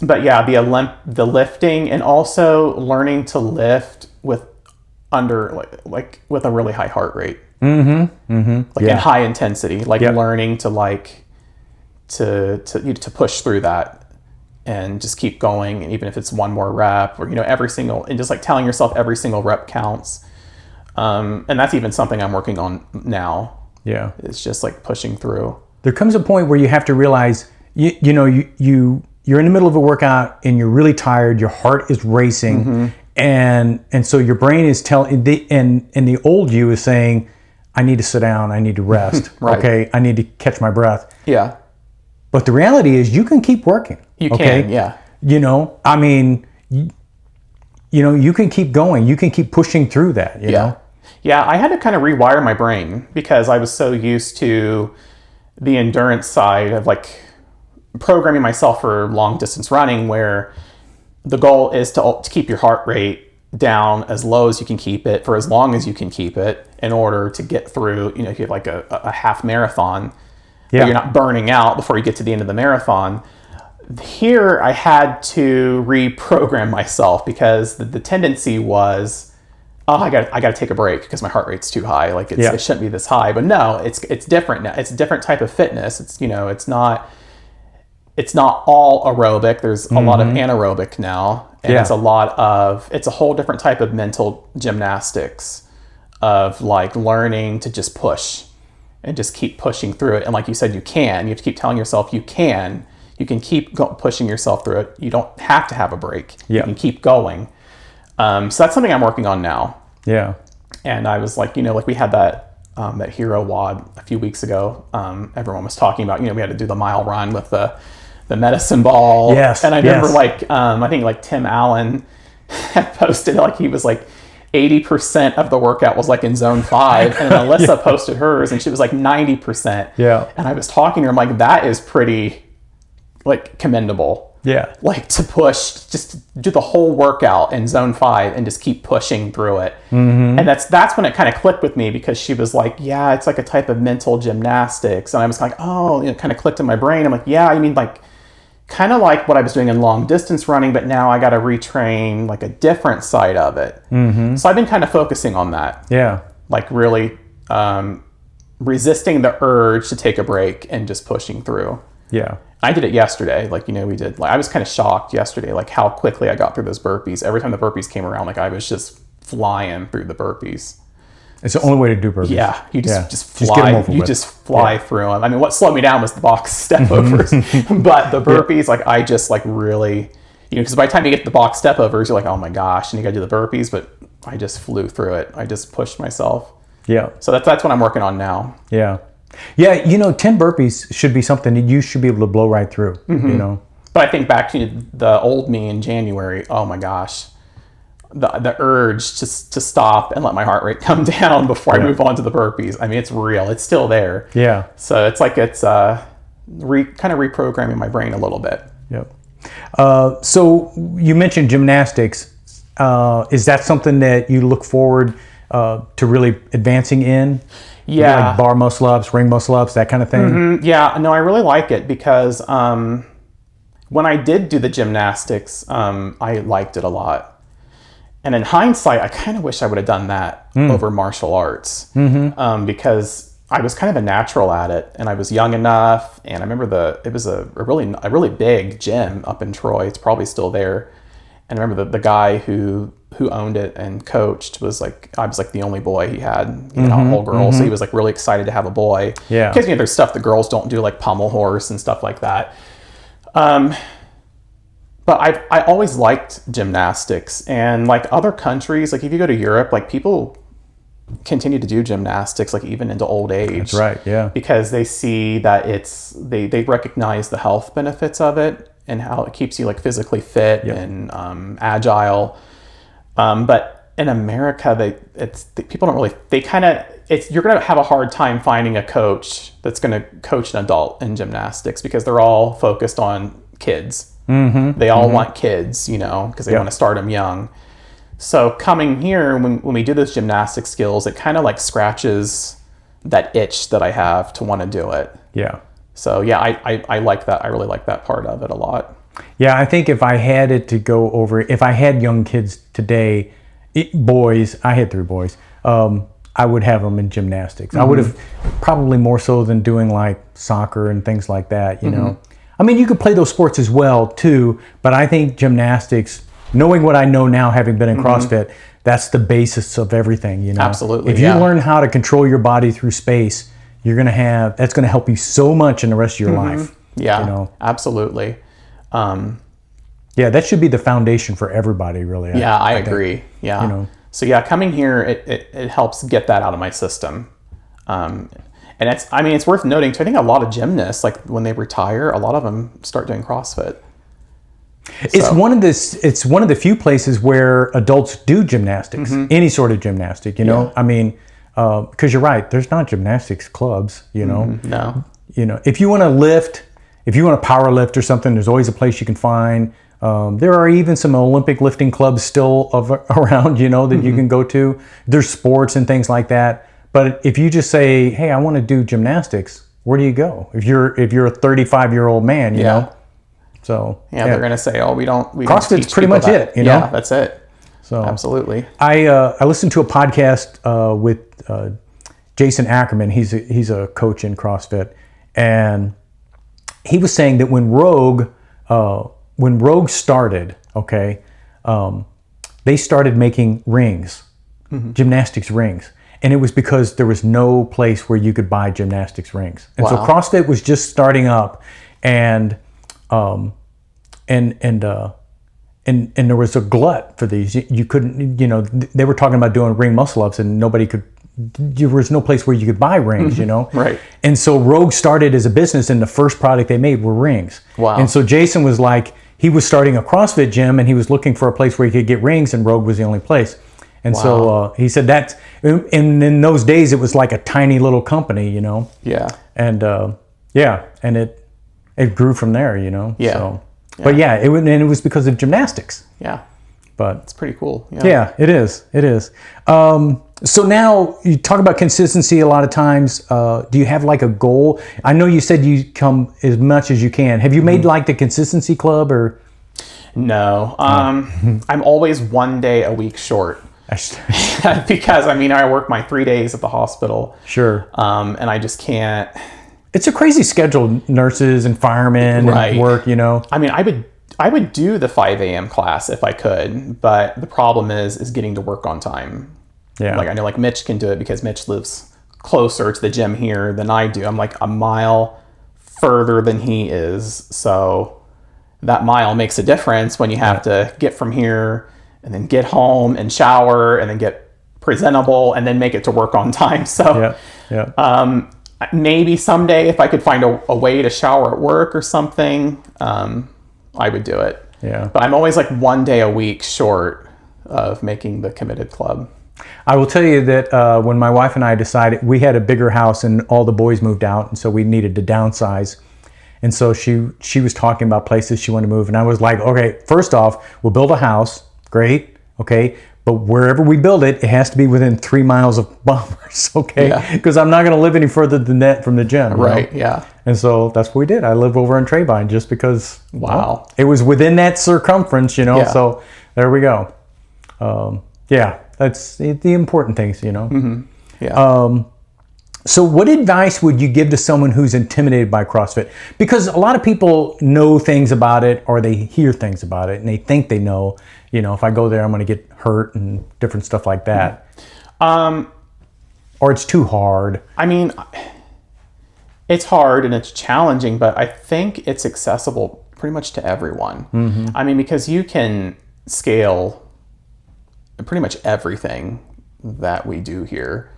But yeah, the lifting, and also learning to lift with with a really high heart rate, in high intensity, learning to to push through that and just keep going. And even if it's one more rep, or, and just like telling yourself every single rep counts. And that's even something I'm working on now. Yeah. It's just like pushing through. There comes a point where you have to realize, you're in the middle of a workout and you're really tired, your heart is racing, and so your brain is telling, and the old you is saying, I need to sit down, I need to rest, right. Okay, I need to catch my breath. Yeah. But the reality is you can keep working. You can, yeah. I mean, you can keep going, you can keep pushing through that, you know? Yeah, I had to kind of rewire my brain because I was so used to the endurance side of like programming myself for long distance running, where the goal is to keep your heart rate down as low as you can keep it for as long as you can keep it in order to get through, if you have like a half marathon, you're not burning out before you get to the end of the marathon. Here I had to reprogram myself because the tendency was, I got to take a break because my heart rate's too high. Like it shouldn't be this high. But no, it's different now. It's a different type of fitness. It's it's not all aerobic. There's a lot of anaerobic now, and it's a whole different type of mental gymnastics of like learning to just push and just keep pushing through it. And like you said, you have to keep telling yourself you can keep pushing yourself through it. You don't have to have a break. You can keep going. So that's something I'm working on now. Yeah. And I was like, we had that hero WOD a few weeks ago. Everyone was talking about, we had to do the mile run with the medicine ball. Yes. And I remember I think like Tim Allen had posted, like he was like 80% of the workout was like in zone 5. And then Alyssa posted hers and she was like 90%. Yeah. And I was talking to her, I'm like, that is pretty like commendable. Yeah. Like to push, just do the whole workout in zone 5 and just keep pushing through it. And that's when it kind of clicked with me, because she was like, yeah, it's like a type of mental gymnastics. And I was like, oh, it kind of clicked in my brain. I'm like, yeah, you mean like kind of like what I was doing in long distance running, but now I got to retrain like a different side of it. So I've been kind of focusing on that. Yeah. Like really resisting the urge to take a break and just pushing through. Yeah. I did it yesterday. Like, we did, like, I was kind of shocked yesterday, like how quickly I got through those burpees. Every time the burpees came around, like I was just flying through the burpees. It's the only way to do burpees. Yeah. You just fly. You just fly through them. I mean, what slowed me down was the box step overs, but the burpees, like I just like really, because by the time you get to the box step overs, you're like, oh my gosh, and you got to do the burpees, but I just flew through it. I just pushed myself. Yeah. So that's what I'm working on now. Yeah. Yeah, 10 burpees should be something that you should be able to blow right through, But I think back to the old me in January, oh my gosh, the urge to stop and let my heart rate come down before I move on to the burpees. I mean, it's real. It's still there. Yeah. So it's like it's kind of reprogramming my brain a little bit. Yep. So you mentioned gymnastics. Is that something that you look forward to really advancing in? Yeah. Like bar muscle ups, ring muscle ups, that kind of thing? Yeah, no, I really like it because when I did do the gymnastics, I liked it a lot. And in hindsight, I kind of wish I would have done that over martial arts because I was kind of a natural at it and I was young enough. And I remember it was a really big gym up in Troy. It's probably still there. And I remember the guy who owned it and coached was like, I was like the only boy he had, a whole girl. So he was like really excited to have a boy. Yeah. Because there's stuff that girls don't do, like pommel horse and stuff like that. But I always liked gymnastics, and like other countries, like if you go to Europe, like people continue to do gymnastics, like even into old age. That's right. Yeah. Because they see that they recognize the health benefits of it and how it keeps you like physically fit and agile. But in America, people don't really, you're going to have a hard time finding a coach that's going to coach an adult in gymnastics because they're all focused on kids. Mm-hmm. They all want kids, because they want to start them young. So coming here, when we do those gymnastic skills, it kind of like scratches that itch that I have to want to do it. Yeah. So yeah, I like that. I really like that part of it a lot. Yeah, I think if I had it to go over, if I had young kids today, boys, I had 3 boys, I would have them in gymnastics. I would have probably more so than doing like soccer and things like that, you know. I mean, you could play those sports as well too, but I think gymnastics, knowing what I know now, having been in CrossFit, that's the basis of everything, Absolutely. If you learn how to control your body through space, that's going to help you so much in the rest of your life. Yeah, absolutely. Yeah, that should be the foundation for everybody, really. Yeah, I agree. Yeah. So yeah, coming here, it helps get that out of my system. And it's worth noting too, I think a lot of gymnasts, like when they retire, a lot of them start doing CrossFit. It's one of the few places where adults do gymnastics, any sort of gymnastic, Yeah. I mean, because you're right, there's not gymnastics clubs, No. If you want to lift, if you want to power lift or something, there's always a place you can find. There are even some Olympic lifting clubs still around, that you can go to. There's sports and things like that. But if you just say, hey, I want to do gymnastics, where do you go? If you're a 35-year-old man, you know? So they're going to say, oh, we don't CrossFit's pretty much it, Yeah, that's it. So absolutely. I listened to a podcast with Jason Ackerman. He's a coach in CrossFit, and he was saying that when Rogue started, they started making rings, gymnastics rings. And it was because there was no place where you could buy gymnastics rings. And so CrossFit was just starting up, and there was a glut for these. You couldn't, they were talking about doing ring muscle ups, and there was no place where you could buy rings, Right. And so Rogue started as a business, and the first product they made were rings. Wow. And so Jason was like, he was starting a CrossFit gym, and he was looking for a place where he could get rings, and Rogue was the only place. And so he said that, and in those days it was like a tiny little company, Yeah. And and it grew from there, Yeah. So, but it was because of gymnastics. Yeah. But it's pretty cool. Yeah, it is. It is. So now you talk about consistency a lot of times. Do you have like a goal? I know you said you come as much as you can. Have you made like the consistency club or? No. I'm always 1 day a week short. Because I work my 3 days at the hospital. Sure. And I just can't. It's a crazy schedule, nurses and firemen and work, I would do the 5 a.m. class if I could, but the problem is getting to work on time. Yeah. Like I know Mitch can do it because Mitch lives closer to the gym here than I do. I'm like a mile further than he is. So that mile makes a difference when you have to get from here and then get home and shower and then get presentable and then make it to work on time. So maybe someday if I could find a way to shower at work or something, I would do it. Yeah. But I'm always like 1 day a week short of making the committed club. I will tell you that when my wife and I decided, we had a bigger house and all the boys moved out, and so we needed to downsize. And so she was talking about places she wanted to move, and I was like, okay, first off, we'll build a house. Great. Okay. But wherever we build it, it has to be within 3 miles of Bombers. Okay. Because I'm not going to live any further than that from the gym. Right. Yeah. And so that's what we did. I live over in Trayvine just because it was within that circumference, so there we go. That's the important things, Mm-hmm. Yeah. So what advice would you give to someone who's intimidated by CrossFit? Because a lot of people know things about it, or they hear things about it and they think they know, if I go there, I'm going to get hurt and different stuff like that. Or it's too hard. It's hard and it's challenging, but I think it's accessible pretty much to everyone. Mm-hmm. Because you can scale pretty much everything that we do here.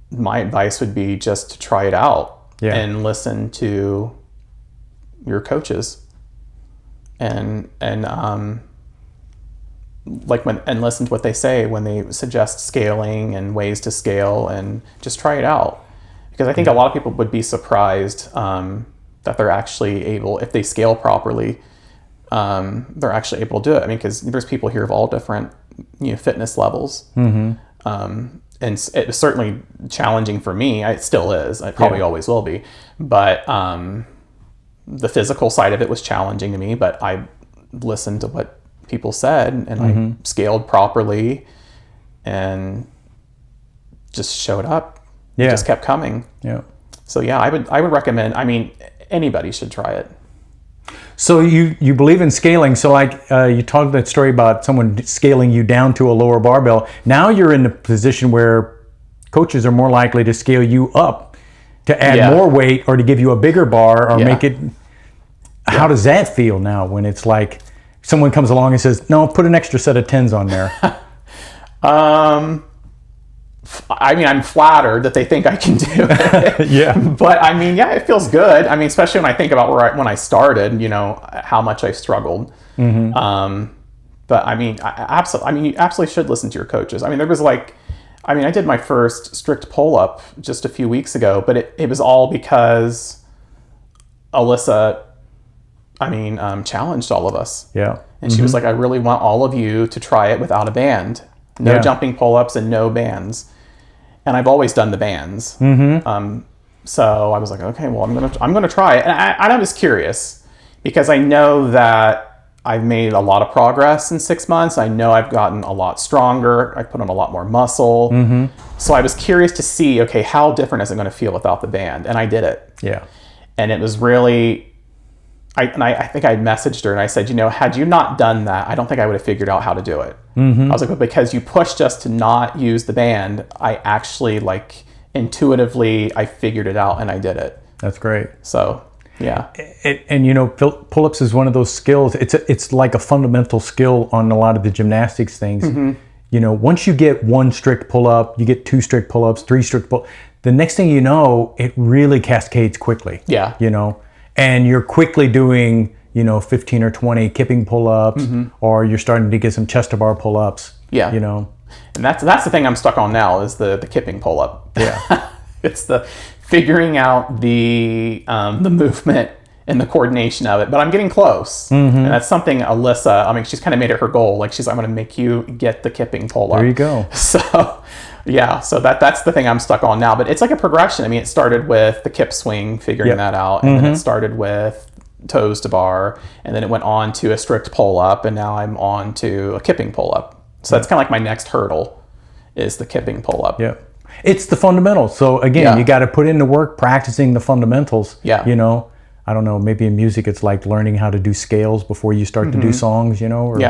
My advice would be just to try it out and listen to your coaches and and listen to what they say when they suggest scaling and ways to scale, and just try it out. Because I think a lot of people would be surprised that they're actually able, if they scale properly, they're actually able to do it. I mean, because there's people here of all different, fitness levels. And it was certainly challenging for me. It still is. It probably always will be. But the physical side of it was challenging to me. But I listened to what people said, and I scaled properly, and just showed up. It just kept coming. Yeah. So yeah, I would recommend. I mean, anybody should try it. So you believe in scaling. So like you told that story about someone scaling you down to a lower barbell. Now you're in a position where coaches are more likely to scale you up to add more weight, or to give you a bigger bar, or make it. How does that feel now when it's like someone comes along and says, "No, put an extra set of 10s on there"? I mean, I'm flattered that they think I can do it. But I mean, it feels good. I mean, especially when I think about when I started, how much I struggled. But I mean, you absolutely should listen to your coaches. I mean, I did my first strict pull-up just a few weeks ago, but it was all because Alyssa, challenged all of us. Yeah. And she was like, I really want all of you to try it without a band. No jumping pull-ups and no bands. And I've always done the bands. So I was like, okay, well, I'm gonna try it. And I was curious, because I know that I've made a lot of progress in 6 months. I know I've gotten a lot stronger. I put on a lot more muscle. So I was curious to see, okay, how different is it going to feel without the band? And I did it. Yeah. And it was really, I think I messaged her and I said, had you not done that, I don't think I would have figured out how to do it. I was like, but because you pushed us to not use the band, I actually intuitively, I figured it out and I did it. That's great. So, yeah. And pull-ups is one of those skills. It's like a fundamental skill on a lot of the gymnastics things. Once you get one strict pull-up, you get 2 strict pull-ups, 3 strict pull-ups, the next thing you know, it really cascades quickly. Yeah. And you're quickly doing, 15 or 20 kipping pull-ups, or you're starting to get some chest-to-bar pull-ups. Yeah. And that's the thing I'm stuck on now, is the kipping pull-up. Yeah. It's the figuring out the movement and the coordination of it. But I'm getting close. And that's something Alyssa, she's kind of made it her goal. I'm going to make you get the kipping pull-up. There you go. So, yeah. So that's the thing I'm stuck on now. But it's like a progression. It started with the kip swing, figuring that out. And then it started with toes to bar. And then it went on to a strict pull-up. And now I'm on to a kipping pull-up. So that's kind of like my next hurdle, is the kipping pull-up. Yeah. It's the fundamentals. So again, you got to put in the work practicing the fundamentals. Yeah. I don't know, maybe in music it's like learning how to do scales before you start to do songs, or,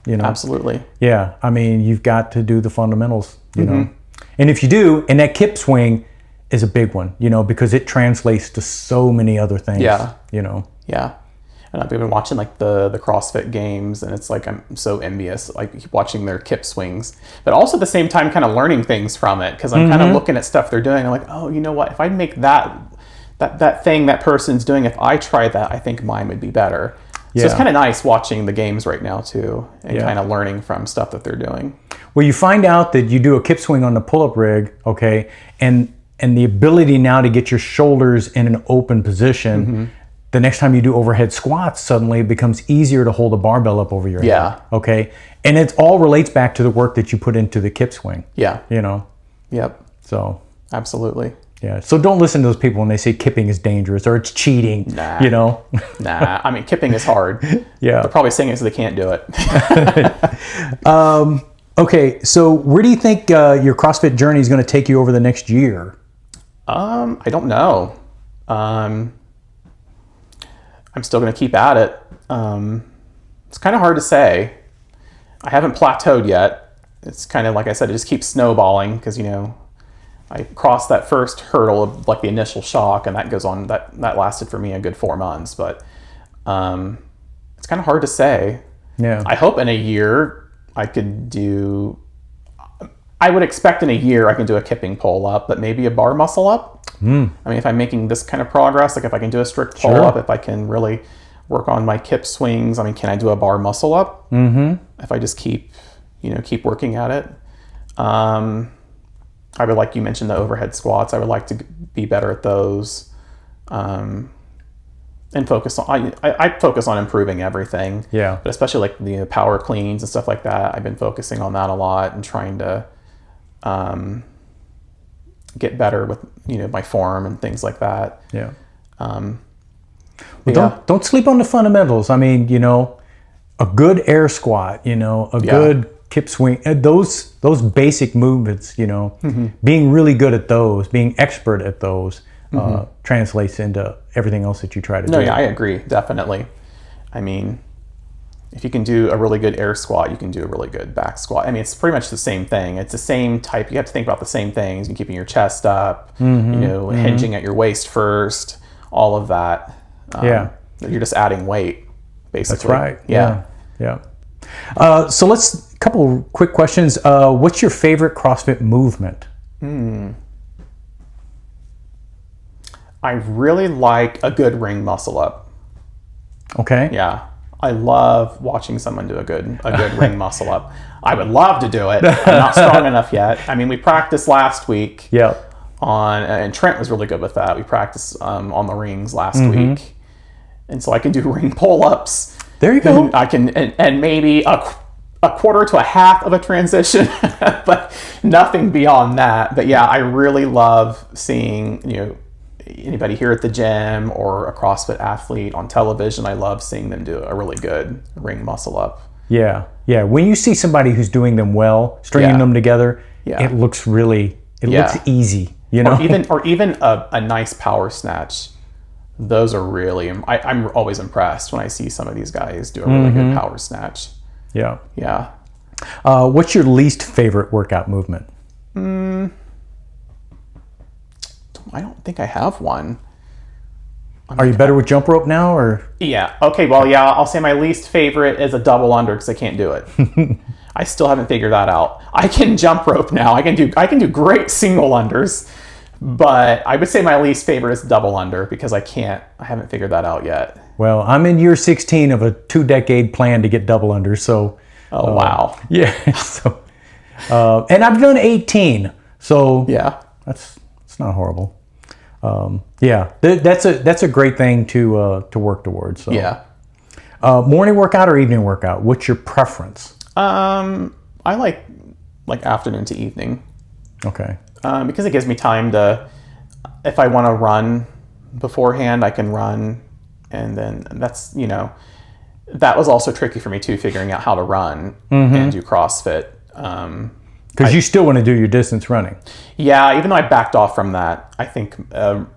absolutely. Yeah. You've got to do the fundamentals, you know. And if you do, and that kip swing is a big one, because it translates to so many other things. Yeah. Yeah. And I've been watching the CrossFit games, and it's like I'm so envious, watching their kip swings, but also at the same time kind of learning things from it, because I'm kind of looking at stuff they're doing. I'm like, oh, you know what? If I make that thing that person's doing, if I try that, I think mine would be better. Yeah. So it's kind of nice watching the games right now too, and kind of learning from stuff that they're doing. Well, you find out that you do a kip swing on the pull-up rig, okay, and the ability now to get your shoulders in an open position. The next time you do overhead squats, suddenly it becomes easier to hold a barbell up over your head. Okay. And it all relates back to the work that you put into the kip swing. Yeah. Yep. So. Absolutely. Yeah. So don't listen to those people when they say kipping is dangerous or it's cheating. Nah. Nah. Kipping is hard. Yeah. They're probably saying it so they can't do it. Okay. So where do you think your CrossFit journey is going to take you over the next year? I don't know. I'm still going to keep at it. It's kind of hard to say. I haven't plateaued yet. It's kind of, like I said, it just keeps snowballing, because, I crossed that first hurdle of the initial shock, and that goes on, that lasted for me a good 4 months, but it's kind of hard to say. Yeah. I hope in a year I would expect in a year I can do a kipping pull up, but maybe a bar muscle up. If I'm making this kind of progress, if I can do a strict pull up, if I can really work on my kip swings, can I do a bar muscle up? If I just keep keep working at it. I would, like you mentioned, the overhead squats. I would like to be better at those, and focus on. I focus on improving everything. Yeah. But especially like the power cleans and stuff like that. I've been focusing on that a lot and trying to get better with my form and things like that. Yeah. Don't sleep on the fundamentals. I mean, a good air squat, a good kip swing, those basic movements, being really good at those, being expert at those, translates into everything else that you try to do. No, yeah, I agree, definitely. I mean, if you can do a really good air squat, you can do a really good back squat. I mean, it's pretty much the same thing. It's the same type. You have to think about the same things. You're keeping your chest up, hinging at your waist first, all of that. You're just adding weight, basically. That's right. Yeah. So a couple quick questions. What's your favorite CrossFit movement? I really like a good ring muscle up. Okay. Yeah. I love watching someone do a good ring muscle up. I would love to do it. I'm not strong enough yet. I mean, we practiced last week. Yeah. And Trent was really good with that. We practiced on the rings last week, and so I can do ring pull-ups. There you go. I can and maybe a quarter to a half of a transition, but nothing beyond that. But yeah, I really love seeing anybody here at the gym or a CrossFit athlete on television. I love seeing them do a really good ring muscle up. Yeah. When you see somebody who's doing them well, stringing them together, it looks really looks easy. Or even a nice power snatch. Those are really, I'm always impressed when I see some of these guys do a really good power snatch. Yeah. What's your least favorite workout movement? I don't think I have one. Are you better with jump rope now, or? Yeah. Okay. Well, yeah. I'll say my least favorite is a double under because I can't do it. I still haven't figured that out. I can jump rope now. I can do great single unders, but I would say my least favorite is double under because I haven't figured that out yet. Well, I'm in year 16 of a 2-decade plan to get double under. So. Oh wow. Yeah. So, and I've done 18. So. Yeah. It's not horrible. That's a great thing to work towards. So. Yeah. Morning workout or evening workout? What's your preference? I like afternoon to evening. Okay. Because it gives me time to, if I want to run beforehand, I can run, and then that's that was also tricky for me too, figuring out how to run and do CrossFit. Because you still want to do your distance running. Yeah, even though I backed off from that, I think I'm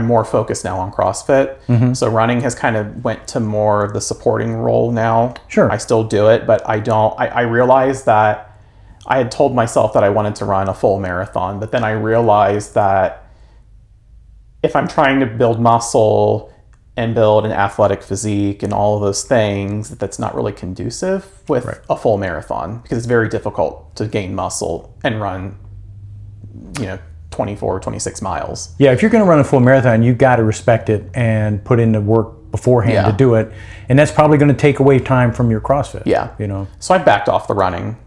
more focused now on CrossFit. So running has kind of went to more of the supporting role now. Sure. I still do it, but I don't. I realized that I had told myself that I wanted to run a full marathon, but then I realized that if I'm trying to build muscle and build an athletic physique and all of those things, that's not really conducive with a full marathon, because it's very difficult to gain muscle and run, 24, 26 miles. Yeah, if you're going to run a full marathon, you've got to respect it and put in the work beforehand to do it. And that's probably going to take away time from your CrossFit. Yeah. So I backed off the running.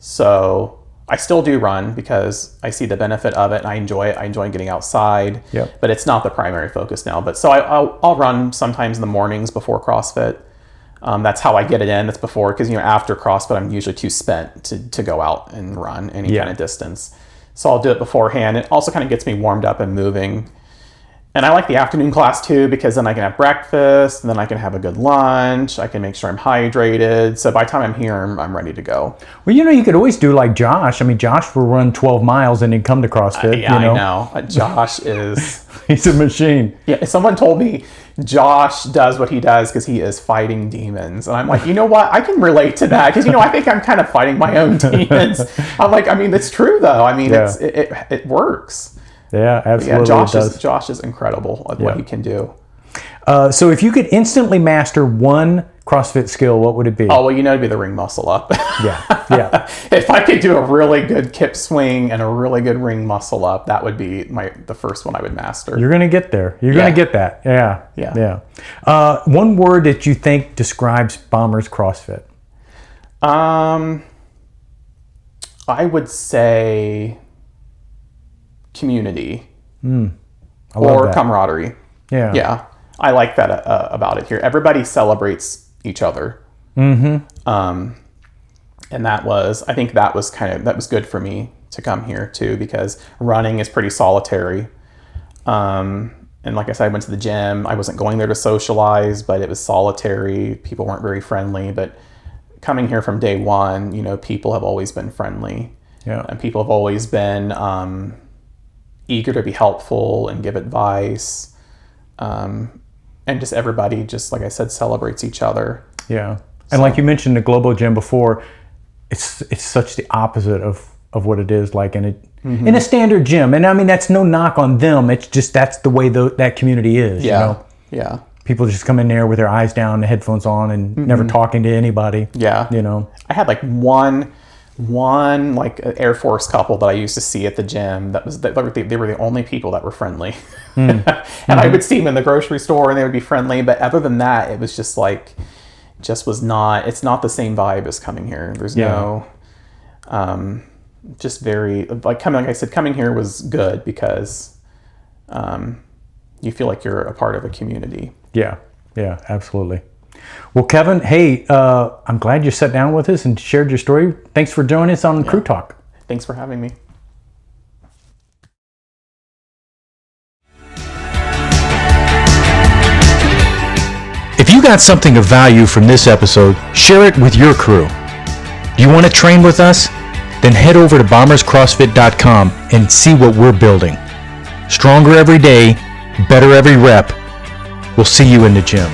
So I still do run because I see the benefit of it and I enjoy it. I enjoy getting outside, but it's not the primary focus now. But so I'll run sometimes in the mornings before CrossFit. That's how I get it in. That's before, because after CrossFit I'm usually too spent to go out and run any kind of distance. So I'll do it beforehand. It also kind of gets me warmed up and moving. And I like the afternoon class too, because then I can have breakfast, and then I can have a good lunch. I can make sure I'm hydrated. So by the time I'm here, I'm ready to go. Well, you could always do like Josh. I mean, Josh will run 12 miles and then come to CrossFit. I know. Josh is... He's a machine. Yeah, someone told me Josh does what he does because he is fighting demons. And I'm like, you know what? I can relate to that because, I think I'm kind of fighting my own demons. I'm like, it's true though. It works. Yeah, absolutely. Yeah, Josh is incredible at what he can do. So if you could instantly master one CrossFit skill, what would it be? Oh, well, it'd be the ring muscle up. Yeah. If I could do a really good kip swing and a really good ring muscle up, that would be the first one I would master. You're going to get there. You're going to get that. Yeah. One word that you think describes Bombers CrossFit? I would say community I love or that. camaraderie. Yeah. Yeah, I like that about it here. Everybody celebrates each other. And I think that was good for me to come here too, because running is pretty solitary. And like I said, I went to the gym. I wasn't going there to socialize, but it was solitary. People weren't very friendly. But coming here from day one, people have always been friendly. Yeah. And people have always been eager to be helpful and give advice. And just everybody, just like I said, celebrates each other. Yeah. And like you mentioned the Global Gym before, it's such the opposite of what it is like in a standard gym. And I mean, that's no knock on them. It's just that's the way that community is. Yeah. Yeah. People just come in there with their eyes down, the headphones on, and never talking to anybody. Yeah. I had like one like Air Force couple that I used to see at the gym. They were the only people that were friendly. And I would see them in the grocery store and they would be friendly. But other than that, it was just like, it's not the same vibe as coming here. There's no, just very, like I said, coming here was good because you feel like you're a part of a community. Yeah, absolutely. Well, Kevin, hey, I'm glad you sat down with us and shared your story. Thanks for joining us on Crew Talk. Thanks for having me. If you got something of value from this episode, share it with your crew. Do you want to train with us? Then head over to bomberscrossfit.com and see what we're building. Stronger every day, better every rep. We'll see you in the gym.